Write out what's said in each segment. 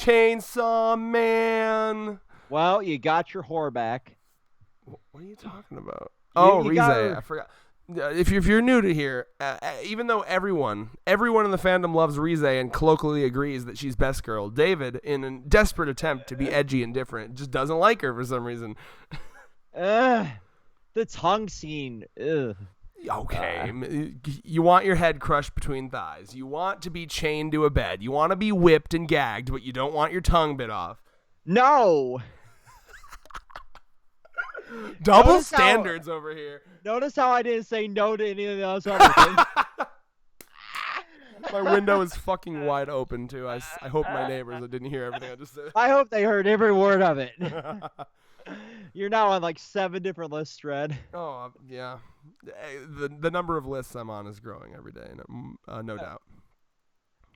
Chainsaw Man. Well, you got your whore back. What are you talking about? You Rize. I forgot. If you're new to here, even though everyone in the fandom loves Rize and colloquially agrees that she's best girl, David, in a desperate attempt to be edgy and different, just doesn't like her for some reason. The tongue scene. Ugh. Okay, you want your head crushed between thighs. You want to be chained to a bed. You want to be whipped and gagged, but you don't want your tongue bit off. No. Double standards over here. Notice how I didn't say no to any of the other things. My window is fucking wide open, too. I hope my neighbors didn't hear everything I just said. I hope they heard every word of it. You're now on like 7 different lists, Red. Oh, yeah. The number of lists I'm on is growing every day, no doubt.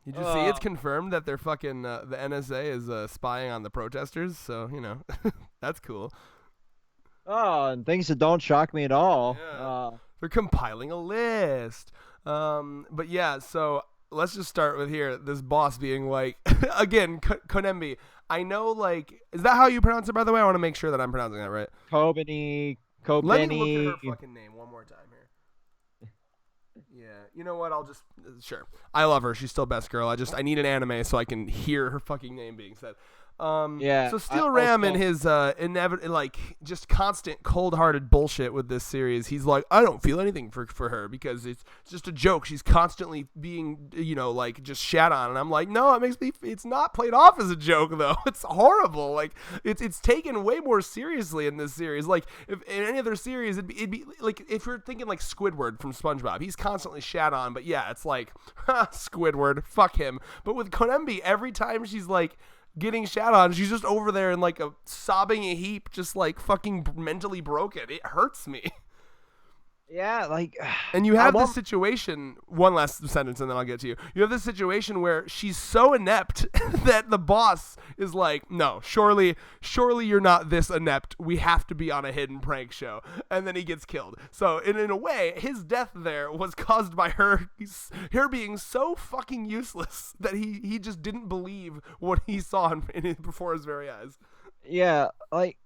Did you see it's confirmed that they're fucking, the NSA is spying on the protesters? So, that's cool. Oh, and things that don't shock me at all. Yeah. They're compiling a list. But yeah, so let's just start with here. This boss being like, again, Konembi. I know, like, is that how you pronounce it, by the way? I want to make sure that I'm pronouncing that right. Kobeni. Let me look at her fucking name one more time here. Yeah, you know what? I'll just, sure. I love her. She's still best girl. I need an anime so I can hear her fucking name being said. Yeah. So Steel Ram and his just constant cold-hearted bullshit with this series. He's like, I don't feel anything for her because it's just a joke. She's constantly being, just shat on, and I'm like, no, it's not played off as a joke though. It's horrible. Like it's taken way more seriously in this series. Like if in any other series, it'd be like if you're thinking like Squidward from SpongeBob, he's constantly shat on, but yeah, it's like Squidward, fuck him. But with Konembi, every time she's like getting shat on, she's just over there in like a sobbing a heap, just like fucking mentally broken. It hurts me. Yeah, like, and you have this situation, one last sentence and then I'll get to you. You have this situation where she's so inept that the boss is like, no, surely you're not this inept. We have to be on a hidden prank show. And then he gets killed. So in a way, his death there was caused by her being so fucking useless that he just didn't believe what he saw before his very eyes. Yeah, like,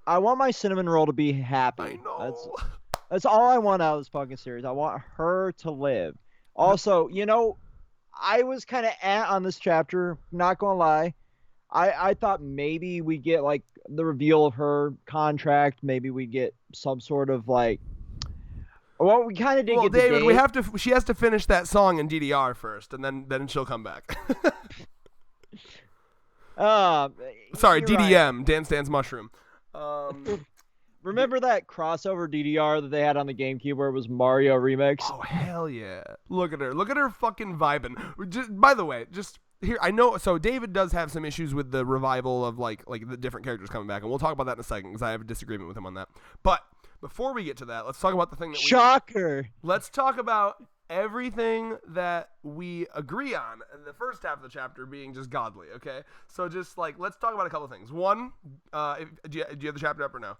I want my cinnamon roll to be happy. I know. That's all I want out of this fucking series. I want her to live. Also, I was kind of on this chapter, not gonna lie. I thought maybe we get like the reveal of her contract. Maybe we get some sort of like. Well, we kind of did get. David, we have to. She has to finish that song in DDR first, and then she'll come back. Sorry, DDM, right. Dance Dance Mushroom. Remember that crossover DDR that they had on the GameCube where it was Mario Remix? Oh, hell yeah. Look at her fucking vibing. By the way, just here, I know, so David does have some issues with the revival of, like the different characters coming back, and we'll talk about that in a second, because I have a disagreement with him on that. But before we get to that, let's talk about the thing that Shocker! Let's talk about everything that we agree on in the first half of the chapter being just godly, okay? So just, let's talk about a couple things. One, do you have the chapter up or no?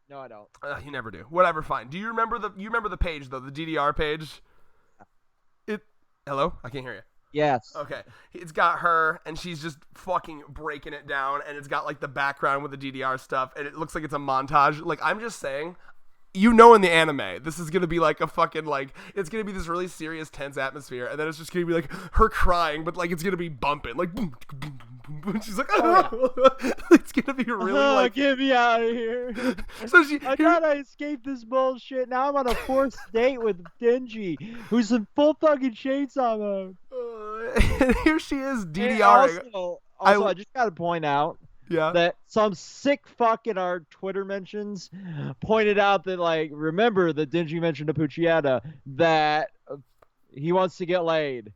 No, I don't. You never do. Whatever, fine. Do you remember the page though, the DDR page? Hello? I can't hear you. Yes. Okay. It's got her and she's just fucking breaking it down, and it's got like the background with the DDR stuff, and it looks like it's a montage. Like, I'm just saying, in the anime, this is gonna be like a fucking it's gonna be this really serious, tense atmosphere, and then it's just gonna be like her crying, but like it's gonna be bumping, like boom, boom, boom, boom. She's like, it's gonna be really get me out of here. So I gotta escape this bullshit. Now I'm on a 4th date with Denji, who's in full fucking chainsaw mode. And here she is, DDR. Also, I just gotta point out. Yeah. That some sick fuck in our Twitter mentions pointed out that, remember that Denji mentioned to Puccietta that he wants to get laid.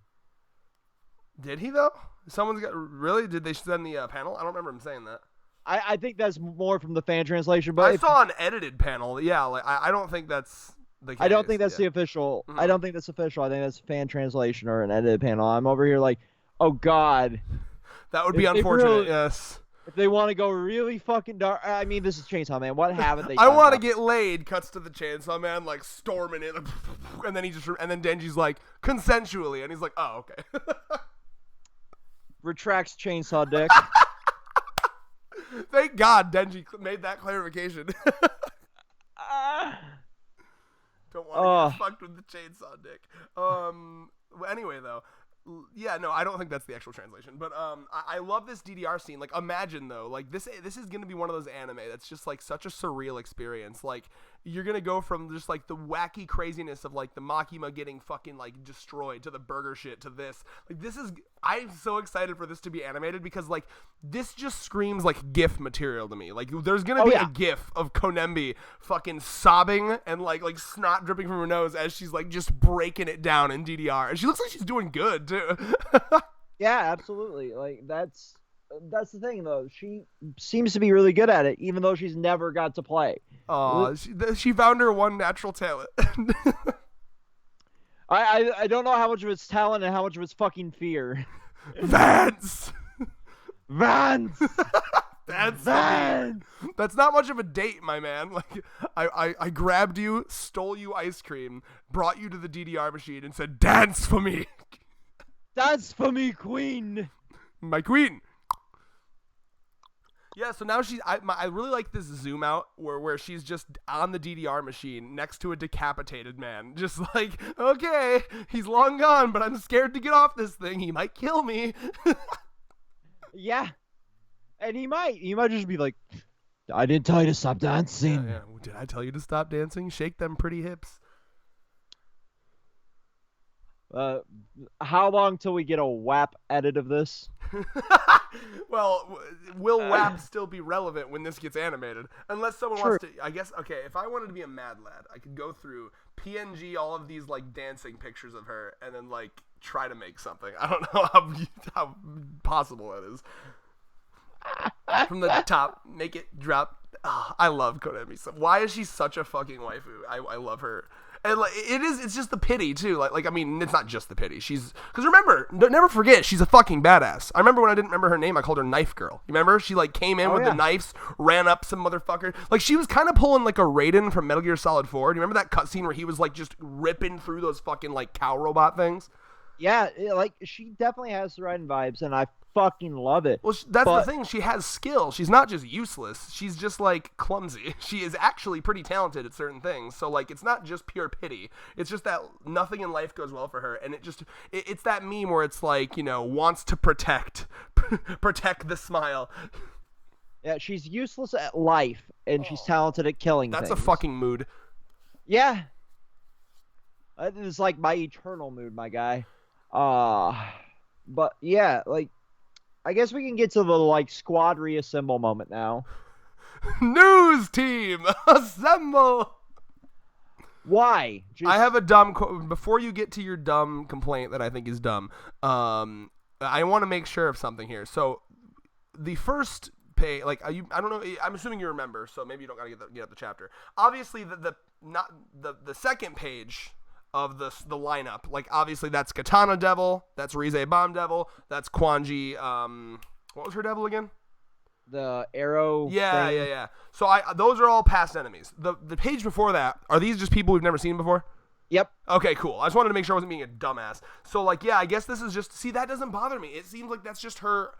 Did he, though? Really? Did they send the panel? I don't remember him saying that. I think that's more from the fan translation. But I saw an edited panel. Yeah, I don't think that's the case. I don't think that's the official. Mm-hmm. I don't think that's official. I think that's fan translation or an edited panel. I'm over here like, oh, God. That would be unfortunate, yes. If they want to go really fucking dark, I mean, this is Chainsaw Man. What haven't they? I want to get laid. Cuts to the Chainsaw Man, storming it, and then Denji's like, consensually, and he's like, oh, okay. retracts chainsaw dick. Thank God Denji made that clarification. Don't want to get fucked with the chainsaw dick. Anyway, though, yeah, no, I don't think that's the actual translation. But I love this DDR scene. Like, imagine though, like this is gonna be one of those anime that's just like such a surreal experience. Like, you're gonna go from just like the wacky craziness of like the Makima getting fucking like destroyed to the burger shit to this. Like, I'm so excited for this to be animated because like this just screams like GIF material to me. Like, there's gonna be a GIF of Konembi fucking sobbing and like snot dripping from her nose as she's like just breaking it down in DDR, and she looks like she's doing good too. Yeah, absolutely. Like that's the thing though. She seems to be really good at it, even though she's never got to play. Oh, she found her one natural talent. I don't know how much of it's talent and how much of it's fucking fear. Vance. Vance. Vance. That's not much of a date, my man. Like, I grabbed you, stole you ice cream, brought you to the DDR machine, and said, "Dance for me." Dance for me, queen. My queen. Yeah, so now I really like this zoom out where she's just on the DDR machine next to a decapitated man. Just like, okay, he's long gone, but I'm scared to get off this thing. He might kill me. Yeah. And he might just be like, I didn't tell you to stop dancing. Yeah. Did I tell you to stop dancing? Shake them pretty hips. How long till we get a WAP edit of this? Well, will WAP still be relevant when this gets animated? Unless someone wants to, I guess, okay, if I wanted to be a mad lad, I could go through PNG all of these, like, dancing pictures of her and then, like, try to make something. I don't know how possible that is. From the top, make it drop. Oh, I love Konami. So why is she such a fucking waifu? I love her. And like, it's just the pity too. Like I mean, it's not just the pity. Because remember, never forget, she's a fucking badass. I remember when I didn't remember her name, I called her Knife Girl. You remember? She like came in with the knives, ran up some motherfucker. Like, she was kind of pulling like a Raiden from Metal Gear Solid 4. Do you remember that cutscene where he was like just ripping through those fucking like cow robot things? Yeah, like she definitely has the right vibes, and I fucking love it. Well, that's the thing. She has skill. She's not just useless. She's just like clumsy. She is actually pretty talented at certain things. So like, it's not just pure pity. It's just that nothing in life goes well for her, and it's that meme where it's like, you know, wants to protect the smile. Yeah, she's useless at life, and she's talented at killing things. That's a fucking mood. Yeah. It's like my eternal mood, my guy. But yeah, like, I guess we can get to the like squad reassemble moment now. News team assemble. Why? I have a dumb before you get to your dumb complaint that I think is dumb. I want to make sure of something here. So the first page, like, I don't know. I'm assuming you remember, so maybe you don't gotta get up the chapter. Obviously, the second page of the lineup, like, obviously that's Katana Devil, that's Rize Bomb Devil, that's Kwanji. What was her devil again? The arrow. Yeah, thing. yeah. So those are all past enemies. The page before that, are these just people we've never seen before? Yep. Okay, cool. I just wanted to make sure I wasn't being a dumbass. So like, yeah, I guess this is just, see, that doesn't bother me. It seems like that's just her.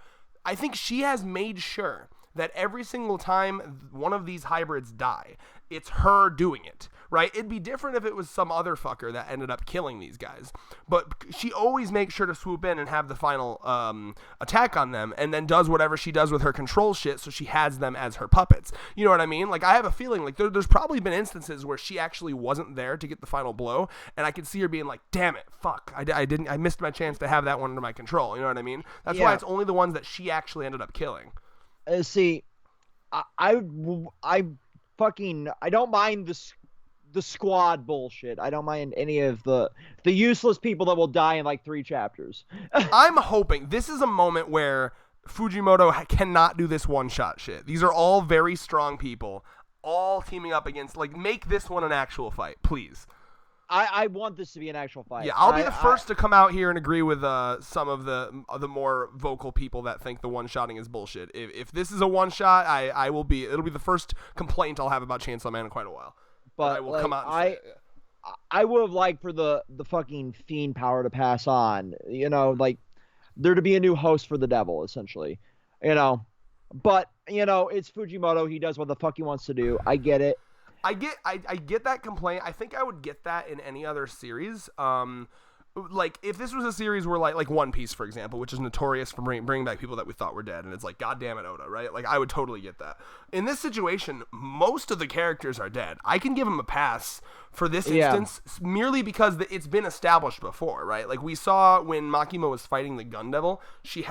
I think she has made sure that every single time one of these hybrids die, it's her doing it, right? It'd be different if it was some other fucker that ended up killing these guys. But she always makes sure to swoop in and have the final attack on them, and then does whatever she does with her control shit so she has them as her puppets. You know what I mean? Like, I have a feeling like there's probably been instances where she actually wasn't there to get the final blow, and I could see her being like, damn it, fuck, I missed my chance to have that one under my control. You know what I mean? That's why it's only the ones that she actually ended up killing. See, I don't mind the squad bullshit. I don't mind any of the useless people that will die in like 3 chapters. I'm hoping this is a moment where Fujimoto cannot do this one-shot shit. These are all very strong people, all teaming up against, like, make this one an actual fight, please. I want this to be an actual fight. Yeah, I'll be the first to come out here and agree with some of the more vocal people that think the one-shotting is bullshit. If this is a one-shot, it'll be the first complaint I'll have about Chainsaw Man in quite a while. But I will come out and say it. I would have liked for the fucking fiend power to pass on. You know, like, there to be a new host for the devil, essentially. You know, but it's Fujimoto. He does what the fuck he wants to do. I get it. I get that complaint. I think I would get that in any other series. Like if this was a series where like One Piece, for example, which is notorious for bringing back people that we thought were dead, and it's like, God damn it, Oda, right? Like I would totally get that. In this situation, most of the characters are dead. I can give them a pass for this instance merely because it's been established before, right? Like we saw when Makima was fighting the Gun Devil, she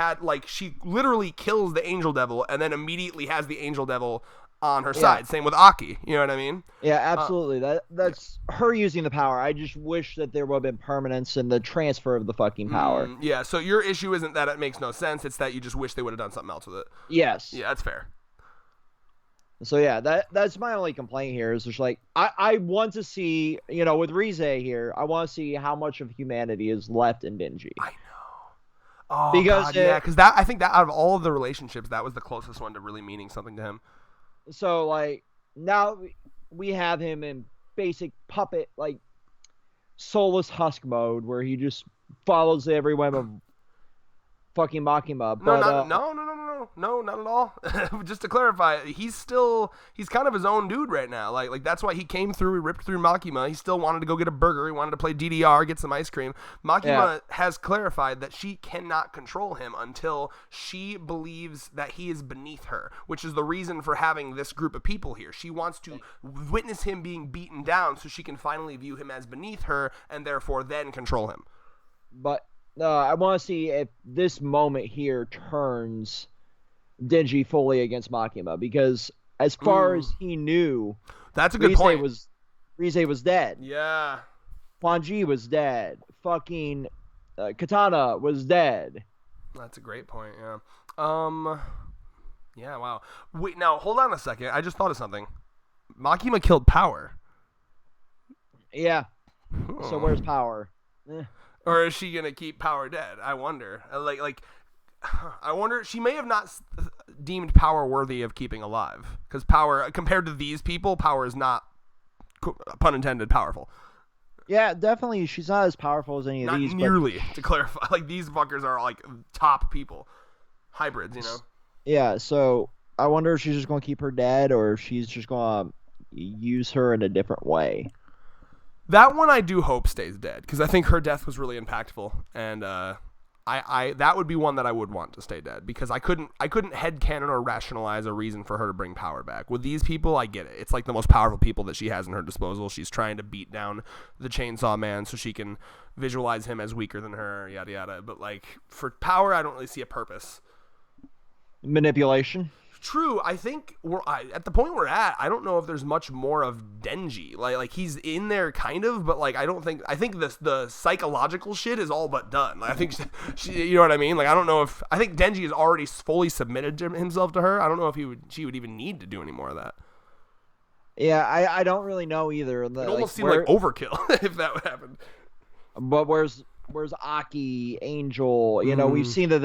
literally kills the Angel Devil and then immediately has the Angel Devil on her side. Same with Aki. You know what I mean? Yeah, absolutely. That's her using the power. I just wish that there would have been permanence in the transfer of the fucking power. Yeah, so your issue isn't that it makes no sense, it's that you just wish they would have done something else with it. Yes. Yeah, that's fair. So yeah, that's my only complaint here is just like I want to see, with Rize here, I want to see how much of humanity is left in Denji. I know. Oh, because God, because I think that out of all of the relationships, that was the closest one to really meaning something to him. So, like, now we have him in basic puppet, like, soulless husk mode, where he just follows every whim of fucking Makima. No, not at all. Just to clarify, he's kind of his own dude right now. Like that's why he came through. He ripped through Makima. He still wanted to go get a burger. He wanted to play DDR, get some ice cream. Makima has clarified that she cannot control him until she believes that he is beneath her, which is the reason for having this group of people here. She wants to witness him being beaten down so she can finally view him as beneath her and therefore then control him. But I want to see if this moment here turns Denji fully against Makima, because as far as he knew, that's a good point. Rize was dead. Yeah. Kwanji was dead. Fucking Katana was dead. That's a great point. Yeah. Yeah. Wow. Wait. Now hold on a second. I just thought of something. Makima killed Power. Yeah. So where's Power? Or is she gonna keep Power dead? I wonder. I wonder. She may have not deemed Power worthy of keeping alive, because Power, compared to these people, Power is not, pun intended, powerful. Yeah, definitely. She's not as powerful as any of these. Not nearly, to clarify. Like these fuckers are like top people, hybrids. Yeah. So I wonder if she's just gonna keep her dead, or if she's just gonna use her in a different way. That one I do hope stays dead, because I think her death was really impactful, and I that would be one that I would want to stay dead, because I couldn't headcanon or rationalize a reason for her to bring Power back. With these people, I get it. It's like the most powerful people that she has in her disposal. She's trying to beat down the Chainsaw Man so she can visualize him as weaker than her, yada yada. But like for Power, I don't really see a purpose. Manipulation. True. I think at the point we're at, I don't know if there's much more of Denji. Like he's in there kind of, but like I think the psychological shit is all but done. Like, I think she, you know what I mean? Like I think Denji is already fully submitted himself to her. I don't know if she would even need to do any more of that. Yeah, I don't really know either. It almost seemed like overkill if that would happen. But where's Aki, Angel? We've seen that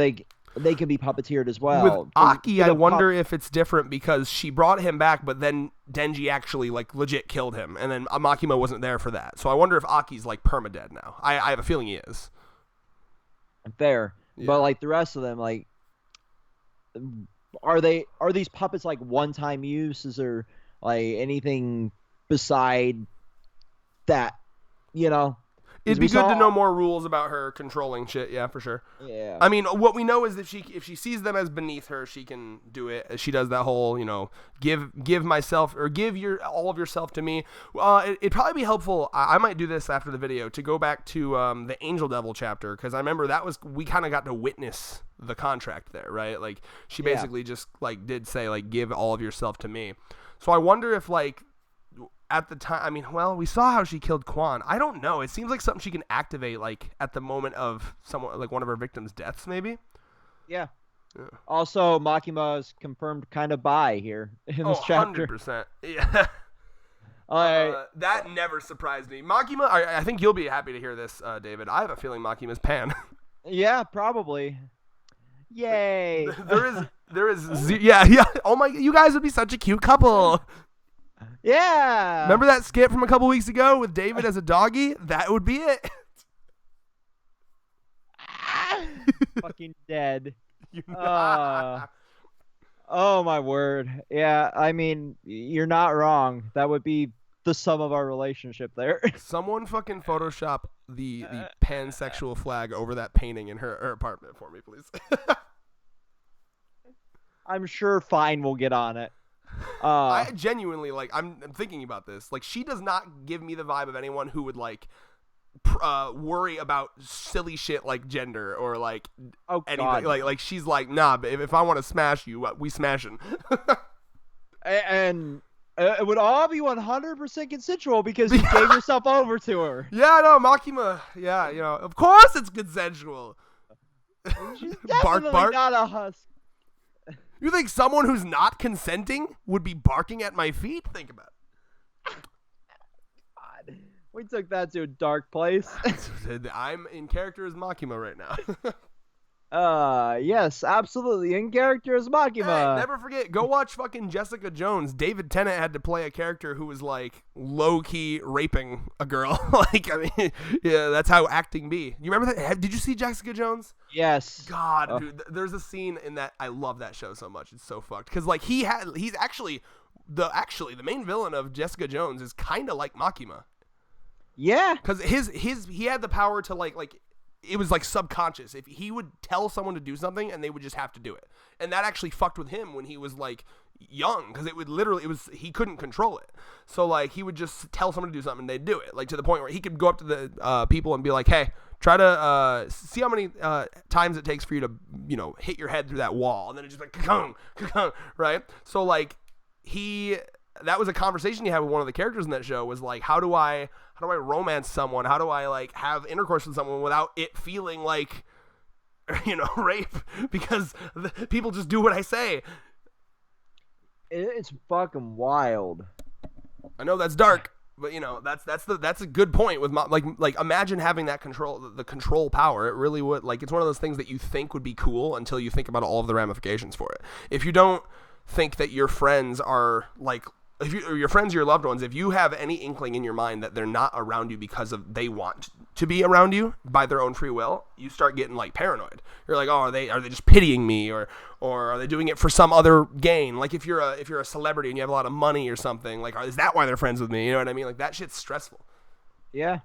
they can be puppeteered as well. With Aki, I wonder if it's different, because she brought him back, but then Denji actually like legit killed him, and then Makima wasn't there for that. So I wonder if Aki's like permadead now. I have a feeling he is. Fair. Yeah. But like the rest of them, like, are these puppets like one-time use? Is there like anything beside that? It'd be good to know more rules about her controlling shit, yeah, for sure. Yeah. I mean, what we know is if she sees them as beneath her, she can do it. She does that whole, give myself, or give all of yourself to me. It'd probably be helpful. I might do this after the video, to go back to the Angel Devil chapter, because I remember we kind of got to witness the contract there, right? Like she basically just like did say like, give all of yourself to me. So I wonder if like, at the time, I mean, well, we saw how she killed Quan. I don't know. It seems like something she can activate, like at the moment of someone, like one of her victims' deaths, maybe. Yeah. Also, Makima is confirmed kind of bi here in this chapter. 100%. Yeah. That never surprised me. Makima, I think you'll be happy to hear this, David. I have a feeling Makima's pan. Yeah, probably. Yay. There is, yeah. Oh my, you guys would be such a cute couple. Yeah. Remember that skit from a couple weeks ago with David as a doggy? That would be it. fucking dead. You Uh, oh my word. Yeah, I mean, you're not wrong. That would be the sum of our relationship there. Someone fucking Photoshop the pansexual flag over that painting in her apartment for me, please. I'm sure Fine will get on it. I genuinely like. I'm thinking about this. Like, she does not give me the vibe of anyone who would like worry about silly shit like gender or like anything. God. Like she's like, nah. But if I want to smash you, we smashing. And it would all be 100% consensual because you gave yourself over to her. Yeah, no, Makima. Yeah, of course it's consensual. She's Bark, definitely bark. not a husk. You think someone who's not consenting would be barking at my feet? Think about it. God. We took that to a dark place. I'm in character as Makima right now. Yes, absolutely. In character as Makima. Hey, never forget, go watch fucking Jessica Jones. David Tennant had to play a character who was like low-key raping a girl. Like, I mean, yeah, that's how acting be. You remember that? Did you see Jessica Jones? Yes. God, dude, there's a scene in that. I love that show so much. It's so fucked. Because like he's actually the main villain of Jessica Jones is kind of like Makima. Yeah. Because he had the power to like it was like subconscious. If he would tell someone to do something and they would just have to do it. And that actually fucked with him when he was like young, because he couldn't control it. So like he would just tell someone to do something and they'd do it. Like to the point where he could go up to the people and be like, hey, try to see how many times it takes for you to, hit your head through that wall. And then it's just like, ka-kung, right? So like that was a conversation he had with one of the characters in that show, was like, how do I romance someone? How do I like have intercourse with someone without it feeling like, rape? Because people just do what I say. It's fucking wild. I know that's dark, but that's a good point with like imagine having that the control power. It really would, like, it's one of those things that you think would be cool until you think about all of the ramifications for it. If you don't think that your friends are like, or your friends or your loved ones, if you have any inkling in your mind that they're not around you because of they want to be around you by their own free will, you start getting like paranoid. You're like, oh, are they just pitying me, or are they doing it for some other gain? Like if you're a celebrity and you have a lot of money or something, like, is that why they're friends with me? You know what I mean? Like, that shit's stressful. Yeah.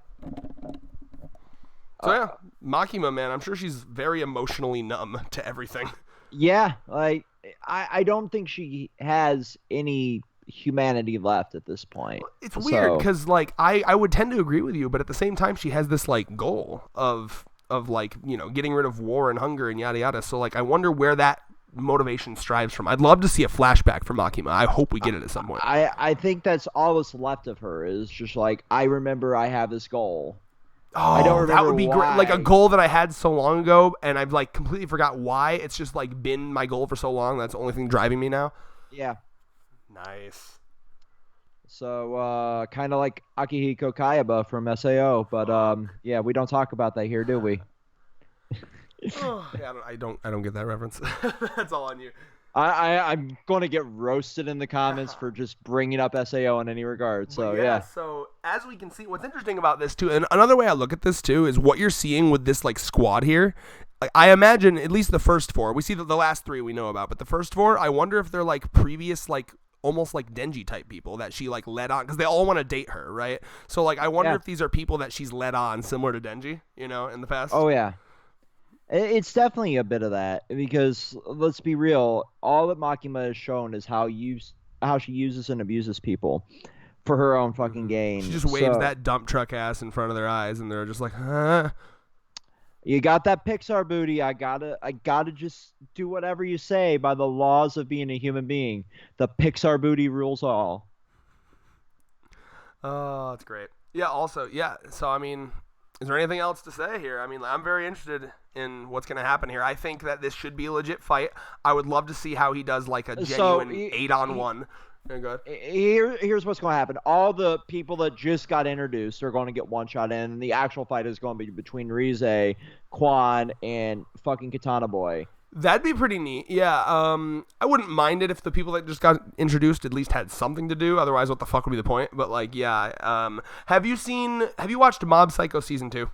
So yeah, Makima, man, I'm sure she's very emotionally numb to everything. Yeah, like I don't think she has any humanity left at this point. It's weird because like I would tend to agree with you, but at the same time she has this like goal of like, getting rid of war and hunger and yada yada. So like I wonder where that motivation strives from. I'd love to see a flashback from Makima. I hope we get it at some point. I think that's all that's left of her, is just like, I remember I have this goal. Oh, I don't remember that would be why. great. Like a goal that I had so long ago and I've like completely forgot why. It's just like been my goal for so long. That's the only thing driving me now. Yeah. Nice. So, kind of like Akihiko Kayaba from SAO, but yeah, we don't talk about that here, do we? Yeah, I don't get that reference. That's all on you. I'm going to get roasted in the comments for just bringing up SAO in any regard. So yeah. So as we can see, what's interesting about this too, and another way I look at this too, is what you're seeing with this like squad here. Like, I imagine at least the first four. We see the last three we know about, but the first four, I wonder if they're like previous like almost like Denji type people that she like led on, because they all want to date her, right? So like I wonder if these are people that she's led on similar to Denji, in the past. Oh yeah. It's definitely a bit of that, because let's be real, all that Makima has shown is how she uses and abuses people for her own fucking gain. She just waves that dump truck ass in front of their eyes and they're just like, huh? You got that Pixar booty. I gotta just do whatever you say by the laws of being a human being. The Pixar booty rules all. Oh, that's great. Yeah, also, yeah. So, I mean, is there anything else to say here? I mean, I'm very interested in what's going to happen here. I think that this should be a legit fight. I would love to see how he does like a genuine 8-on-1. Yeah, go ahead. Here's what's going to happen. All the people that just got introduced are going to get one shot in. And the actual fight is going to be between Rize, Quan, and fucking Katana Boy. That'd be pretty neat. Yeah. I wouldn't mind it if the people that just got introduced at least had something to do. Otherwise, what the fuck would be the point? But like, yeah. Have you watched Mob Psycho season 2?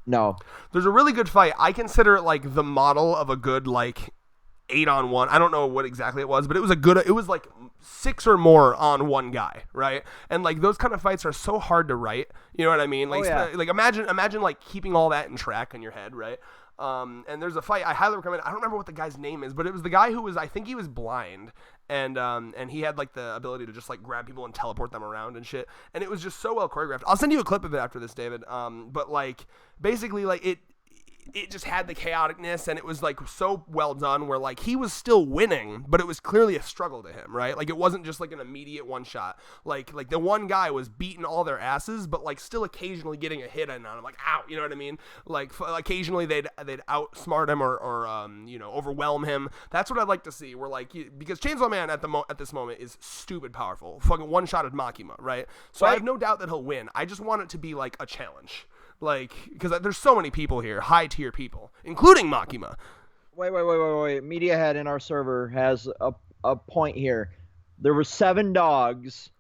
No. There's a really good fight. I consider it like the model of a good like 8-on-1. I don't know what exactly it was, but it was it was like 6 or more on one guy, right? And like those kind of fights are so hard to write. You know what I mean? Like, like imagine like keeping all that in track in your head, right? And there's a fight I highly recommend. I don't remember what the guy's name is, but it was the guy who was, I think he was blind, and he had like the ability to just like grab people and teleport them around and shit. And it was just so well choreographed. I'll send you a clip of it after this, David. But like basically like it just had the chaoticness, and it was like so well done where like he was still winning, but it was clearly a struggle to him, right? Like it wasn't just like an immediate one shot. Like the one guy was beating all their asses, but like still occasionally getting a hit in on him, like ow, you know what I mean? Like occasionally they'd outsmart him or you know, overwhelm him. That's what I'd like to see. Where like because Chainsaw Man at this moment is stupid powerful, fucking one-shotted Makima, right? So I have no doubt that he'll win. I just want it to be like a challenge. Like, because there's so many people here, high-tier people, including Makima. Wait. Media Head in our server has a point here. There were 7 dogs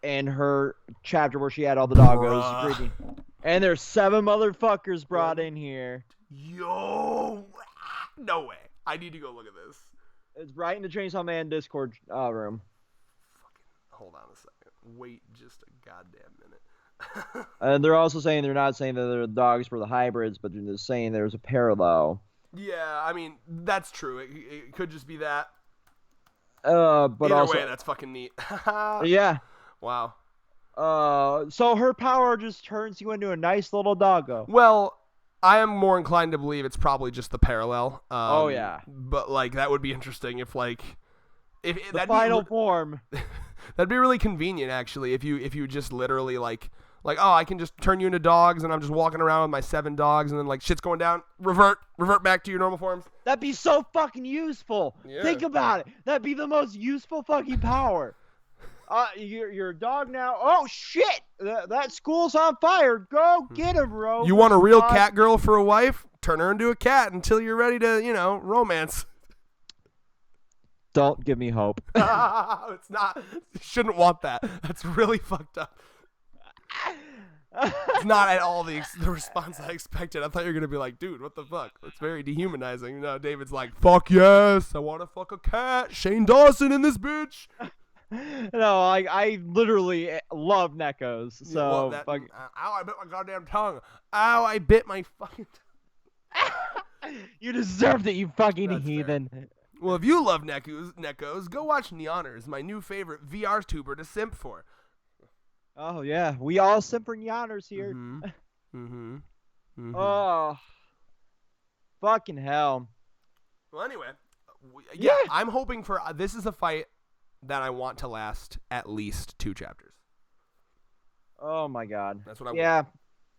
in her chapter where she had all the doggos. And there's 7 motherfuckers brought in here. Yo! No way. I need to go look at this. It's right in the Chainsaw Man Discord room. Hold on a second. Wait just a goddamn minute. And they're also saying they're not saying that they're dogs for the hybrids, but they're just saying there's a parallel. Yeah, I mean that's true. It could just be that. But either also, way, that's fucking neat. Yeah. Wow. So her power just turns you into a nice little doggo. Well, I am more inclined to believe it's probably just the parallel. Oh yeah. But like that would be interesting if like if the final form. That'd be really convenient actually if you just literally like oh, I can just turn you into dogs and I'm just walking around with my 7 dogs and then like shit's going down, revert back to your normal forms. That'd be so fucking useful. Yeah. Think about it. That'd be the most useful fucking power. You're a dog now. Oh shit! That school's on fire. Go get him, bro. You want a real cat girl for a wife? Turn her into a cat until you're ready to, you know, romance. Don't give me hope. It's not. You shouldn't want that. That's really fucked up. It's not at all the response I expected. I thought you were gonna be like, dude, what the fuck? It's very dehumanizing. No, David's like, fuck yes, I want to fuck a cat. Shane Dawson in this bitch. No, I literally love Nekos. So fuck. Ow, I bit my goddamn tongue. Ow, I bit my fucking tongue. You deserved it, you fucking That's heathen. Fair. Well, if you love Nekos, go watch Neoners, my new favorite VR tuber to simp for. Oh yeah, we all simp for Neoners here. Oh, fucking hell. Well, anyway, yeah, I'm hoping for this is a fight that I want to last at least 2 chapters. Oh my god. That's what I want. Yeah.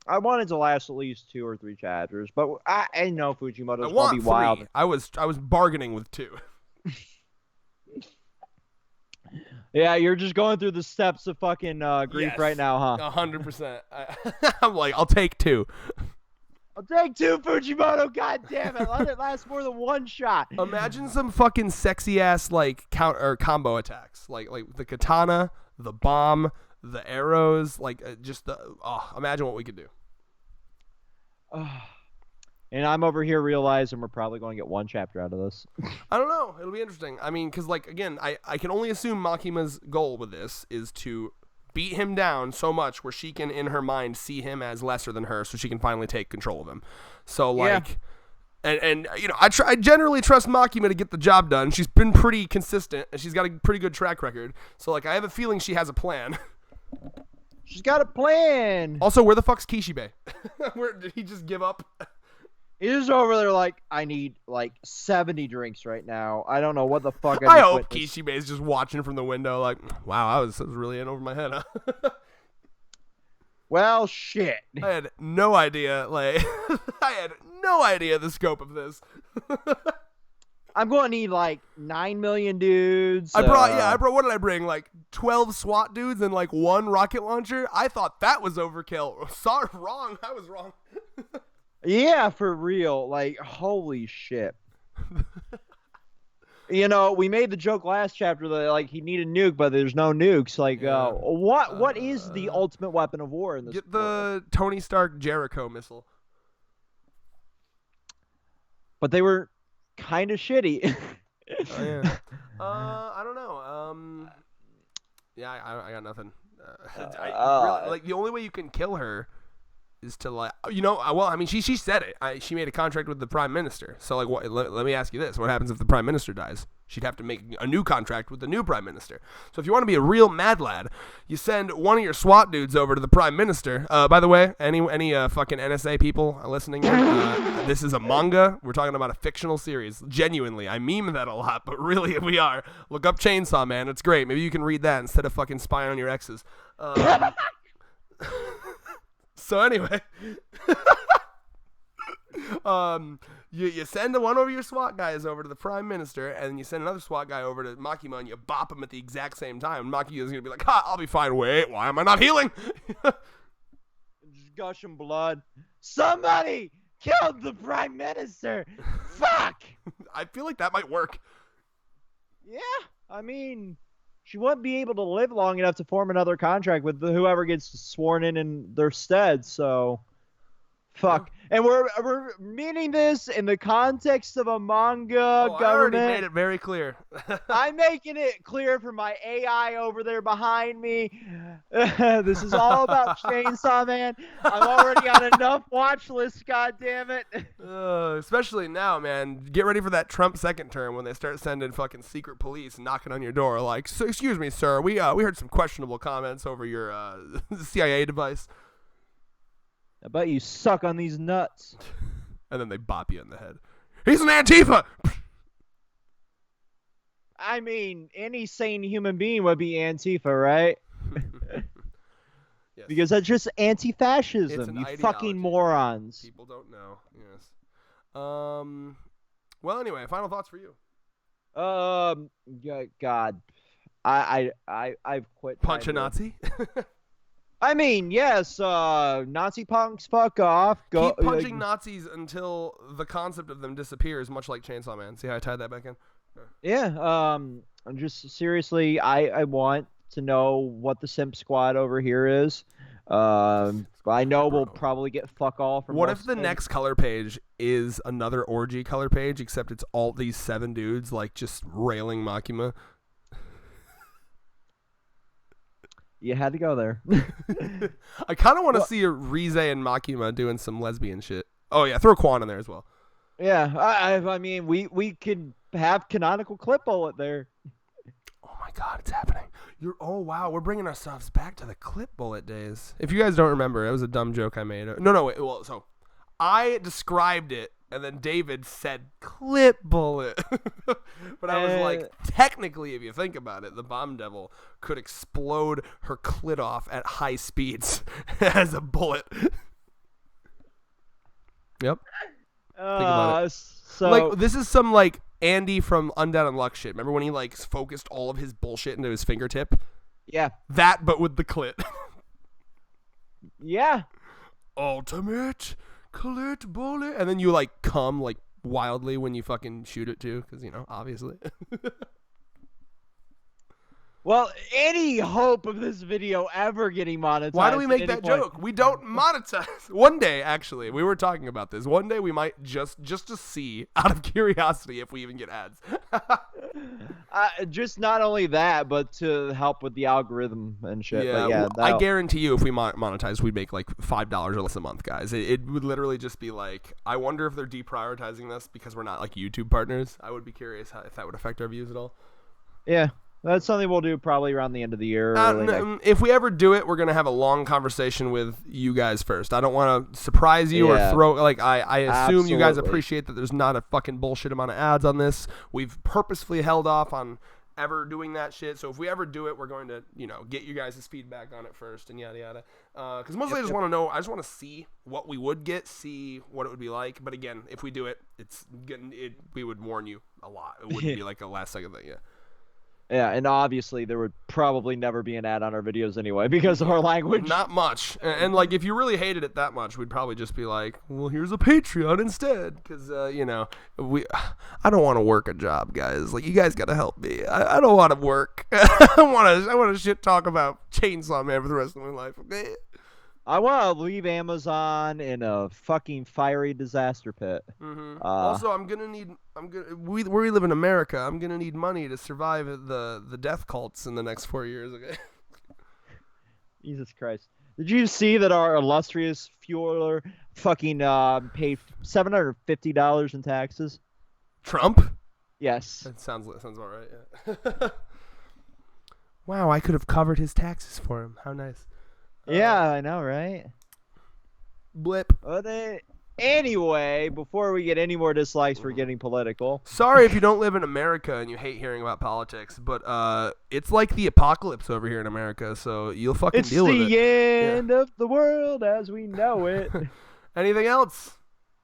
I wanted to last at least 2 or 3 chapters, but I know Fujimoto's gonna be wild. I was bargaining with 2. Yeah, you're just going through the steps of fucking grief right now, huh? 100%. I'm like, I'll take 2. I'll take 2, Fujimoto. God damn it! Let it last more than 1 shot. Imagine some fucking sexy ass like combo attacks, like the katana, the bomb, the arrows, like imagine what we could do. And I'm over here realizing we're probably going to get 1 chapter out of this. I don't know. It'll be interesting. I mean, because like again, I can only assume Makima's goal with this is to beat him down so much where she can in her mind see him as lesser than her, so she can finally take control of him. So like. Yeah. And you know, I generally trust Makima to get the job done. She's been pretty consistent, and she's got a pretty good track record. So like, I have a feeling she has a plan. She's got a plan. Also, where the fuck's Kishibe? Where did he just give up? He's over there like, I need like 70 drinks right now. I don't know what the fuck. I hope Kishibe is just watching from the window like, wow, that was really in over my head, huh? Well, shit. I had no idea, like, I had no idea the scope of this. I'm going to need like 9 million dudes. I brought, what did I bring? Like 12 SWAT dudes and like 1 rocket launcher? I thought that was overkill. Sorry, wrong. I was wrong. Yeah, for real. Like, holy shit. You know, we made the joke last chapter that like he needed a nuke, but there's no nukes. Like, what is the ultimate weapon of war in this? Get the Tony Stark Jericho missile. but they were kind of shitty. Oh yeah. I don't know. Yeah, I got nothing. I really like the only way you can kill her is to like well, I mean she said it. She made a contract with the prime minister. So like what? Let me ask you this: what happens if the prime minister dies? She'd have to make a new contract with the new prime minister. So if you want to be a real mad lad, you send one of your SWAT dudes over to the prime minister. By the way, any fucking NSA people listening in, this is a manga. We're talking about a fictional series. Genuinely, I meme that a lot, but really we are. Look up Chainsaw Man. It's great. Maybe you can read that instead of fucking spying on your exes. So anyway, you send one of your SWAT guys over to the prime minister, and you send another SWAT guy over to Makima, and you bop him at the exact same time. Makima's gonna be like, "Ha, I'll be fine. Wait, why am I not healing?" Just gushing blood. Somebody killed the prime minister. Fuck. I feel like that might work. Yeah, I mean, she wouldn't be able to live long enough to form another contract with whoever gets sworn in their stead. So, fuck. And we're meaning this in the context of a manga government. I already made it very clear. I'm making it clear for my AI over there behind me. This is all about Chainsaw Man. I'm already on enough watch lists, goddammit. Especially now, man. Get ready for that Trump second term when they start sending fucking secret police knocking on your door like, so, excuse me, sir, we heard some questionable comments over your CIA device. I bet you suck on these nuts. And then they bop you in the head. He's an Antifa! I mean, any sane human being would be Antifa, right? Yes. Because that's just anti-fascism, you ideology. fucking morons. People don't know. Yes. Well, anyway, final thoughts for you. God, I've quit. Punch a Nazi. I mean, yes, Nazi punks, fuck off. Go keep punching Nazis until the concept of them disappears, much like Chainsaw Man. See how I tied that back in? Yeah. I'm just seriously, I want to know what the Simp Squad over here is. I know we'll probably get fuck all from. What if the next color page is another orgy color page, except it's all these 7 dudes like just railing Makima? You had to go there. I kind of want to see a Rize and Makima doing some lesbian shit. Oh yeah, throw Quan in there as well. Yeah, I mean, we could have canonical clip bullet there. Oh my God, it's happening. Oh wow, we're bringing ourselves back to the clip bullet days. If you guys don't remember, it was a dumb joke I made. No, wait. Well, so I described it, and then David said clip bullet. But I was like, technically, if you think about it, the Bomb Devil could explode her clit off at high speeds as a bullet. Yep. Think about it. So like this is some like Andy from Undead Unluck shit. Remember when he like focused all of his bullshit into his fingertip? Yeah. That, but with the clit. Yeah. Ultimate clit bullet, and then you like come like wildly when you fucking shoot it too, because obviously. Well, any hope of this video ever getting monetized? Why do we make that joke? We don't monetize. One day, actually, we were talking about this. One day we might just to see, out of curiosity, if we even get ads. Just not only that, but to help with the algorithm and shit. Yeah, I guarantee you, if we monetize, we'd make like $5 or less a month, guys. It would literally just be like, I wonder if they're deprioritizing this because we're not like YouTube partners. I would be curious if that would affect our views at all. Yeah. That's something we'll do probably around the end of the year. If we ever do it, we're going to have a long conversation with you guys first. I don't want to surprise you or throw... Like, I assume you guys appreciate that there's not a fucking bullshit amount of ads on this. We've purposefully held off on ever doing that shit. So if we ever do it, we're going to, get you guys' feedback on it first and yada yada. Because mostly I just want to know... I just want to see what we would get, see what it would be like. But again, if we do it, we would warn you a lot. It wouldn't be like a last second thing, Yeah, and obviously there would probably never be an ad on our videos anyway because of our language. Not much. And like, if you really hated it that much, we'd probably just be like, well, here's a Patreon instead. Because, I don't want to work a job, guys. Like, you guys got to help me. I don't want to work. I want to shit talk about Chainsaw Man for the rest of my life, okay? I want to leave Amazon in a fucking fiery disaster pit. Also, we live in America. I'm gonna need money to survive the death cults in the next 4 years. Okay. Jesus Christ. Did you see that our illustrious fueler fucking paid $750 in taxes? Trump? Yes. That sounds about right. Yeah. Wow, I could have covered his taxes for him. How nice. Yeah, I know, right? Blip. Anyway, before we get any more dislikes for getting political. Sorry if you don't live in America and you hate hearing about politics, but it's like the apocalypse over here in America, so you'll fucking It's deal with it. the end of the world as we know it. Anything else?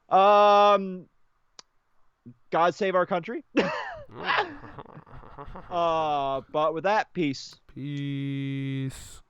God save our country. But with that, peace. Peace.